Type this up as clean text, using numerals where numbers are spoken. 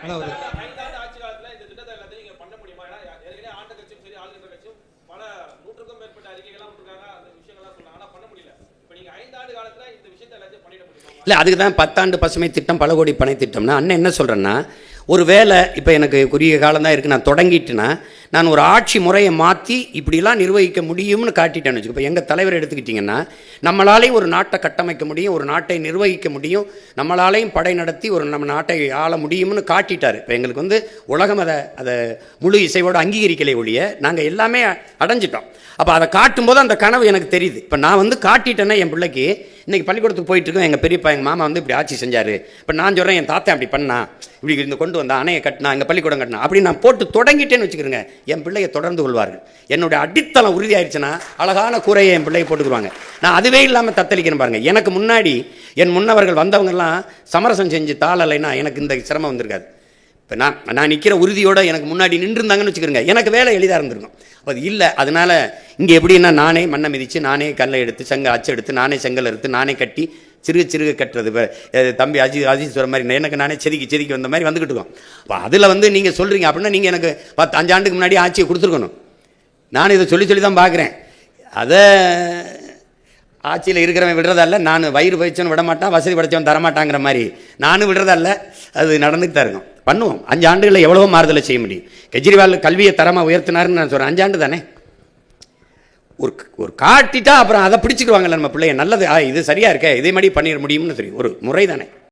ஆனால் ஒரு ஆட்சி காலத்துல இந்த திட்டத்தை எல்லாத்தையும் நீங்க பண்ண முடியுமா? ஏன்னா ஏற்கனவே ஆண்ட கட்சியும் சரி ஆளுகின்ற கட்சியும் பல நூற்றுக்கும் மேற்பட்ட அறிக்கைகள்லாம் விட்டுருக்காங்க, அந்த விஷயங்கள்லாம் சொன்னாங்க, ஆனா பண்ண முடியல. இப்ப நீங்க 5 ஆண்டு காலத்துல இந்த விஷயத்தை எல்லாத்தையும் பண்ணிட முடியுமா? இல்லை, அதுக்கு தான் 10 ஆண்டு பசுமை திட்டம், பல கோடி பனை திட்டம்னா அண்ணன் என்ன சொல்கிறேன்னா, ஒரு வேலை இப்போ எனக்கு குறுகிய காலம் தான் இருக்குது, நான் தொடங்கிட்டேன்னா நான் ஒரு ஆட்சி முறையை மாற்றி இப்படிலாம் நிர்வகிக்க முடியும்னு காட்டிட்டேன்னு வச்சுக்கோ. இப்போ எங்கள் தலைவர் எடுத்துக்கிட்டிங்கன்னா, நம்மளாலேயும் ஒரு நாட்டை கட்டமைக்க முடியும், ஒரு நாட்டை நிர்வகிக்க முடியும், நம்மளாலேயும் படை நடத்தி ஒரு நம்ம நாட்டை ஆள முடியும்னு காட்டிட்டார். இப்போ எங்களுக்கு வந்து உலகம் அதை முழு இசையோடு அங்கீகரிக்கலை ஒழிய நாங்கள் எல்லாமே அடைஞ்சிட்டோம். அப்போ அதை காட்டும்போது அந்த கனவு எனக்கு தெரியுது. இப்போ நான் வந்து காட்டிட்டேன்னா என் பிள்ளைக்கு இன்றைக்கி பள்ளிக்கூடத்துக்கு போயிட்டுருக்கோம், எங்கள் பெரியப்பா எங்கள் மாமா வந்து இப்படி ஆட்சி செஞ்சார், இப்போ நான் சொல்கிறேன் என் தாத்தா அப்படி பண்ணா, இப்படி இருந்து கொண்டு வந்தா, அணையை கட்டினா, எங்கள் பள்ளிக்கூடம் கட்டினா, அப்படி நான் போட்டு தொடங்கிட்டேன்னு வச்சுக்கிறேங்க, என் பிள்ளையை தொடர்ந்து கொள்வார்கள். என்னுடைய அடித்தளம் உறுதி ஆயிடுச்சுன்னா அழகான கூரையை என் பிள்ளையை போட்டுக்குருவாங்க. நான் அதுவே இல்லாமல் தத்தளிக்கிறேன் பாருங்கள். எனக்கு முன்னாடி என் முன்னவர்கள் வந்தவங்கெல்லாம் சமரசம் செஞ்சு தாளலைன்னா எனக்கு இந்த சிரமம் வந்திருக்காது. இப்போ நான் நிற்கிற உறுதியோடு எனக்கு முன்னாடி நின்றுருந்தாங்கன்னு வச்சுக்கிறேங்க, எனக்கு வேலை எளிதாக இருந்திருக்கும். அது இல்லை. அதனால் இங்கே எப்படின்னா நானே மண்ணை மிதித்து, நானே கல்லை எடுத்து, அச்சு எடுத்து, நானே செங்கல் எடுத்து, நானே கட்டி சிறுக கட்டுறது. தம்பி அஜித் சொல்கிற மாதிரி எனக்கு நானே செதுக்கி வந்த மாதிரி வந்துக்கிட்டு இருக்கோம். அப்போ அதில் வந்து நீங்கள் சொல்கிறீங்க அப்படின்னா நீங்கள் எனக்கு 5 ஆண்டுக்கு முன்னாடி ஆட்சியை கொடுத்துருக்கணும். நான் இதை சொல்லி தான் பார்க்குறேன். அதை ஆட்சியில் இருக்கிறவன் விடுறதல்ல, நான் வயிறு பயிற்சவன் விட மாட்டான், வசதி படைச்சவன் தரமாட்டாங்கிற மாதிரி நானும் விடுறதல்ல. அது நடந்துட்டு தான் இருக்கும். பண்ணுவோம். 5 ஆண்டுகளில் எவ்வளவோ மாறுதலை செய்ய முடியும். கெஜ்ரிவால் கல்வியை தரமாக உயர்த்தினாருன்னு நான் சொல்கிறேன். 5 ஆண்டு தானே. ஒரு காட்டிட்டா அப்புறம் அதை பிடிச்சிக்குவாங்கல்ல நம்ம பிள்ளைய. நல்லது, இது சரியாக இருக்க, இதே மாதிரி பண்ணிட முடியும்னு தெரியும். ஒரு முறை தானே.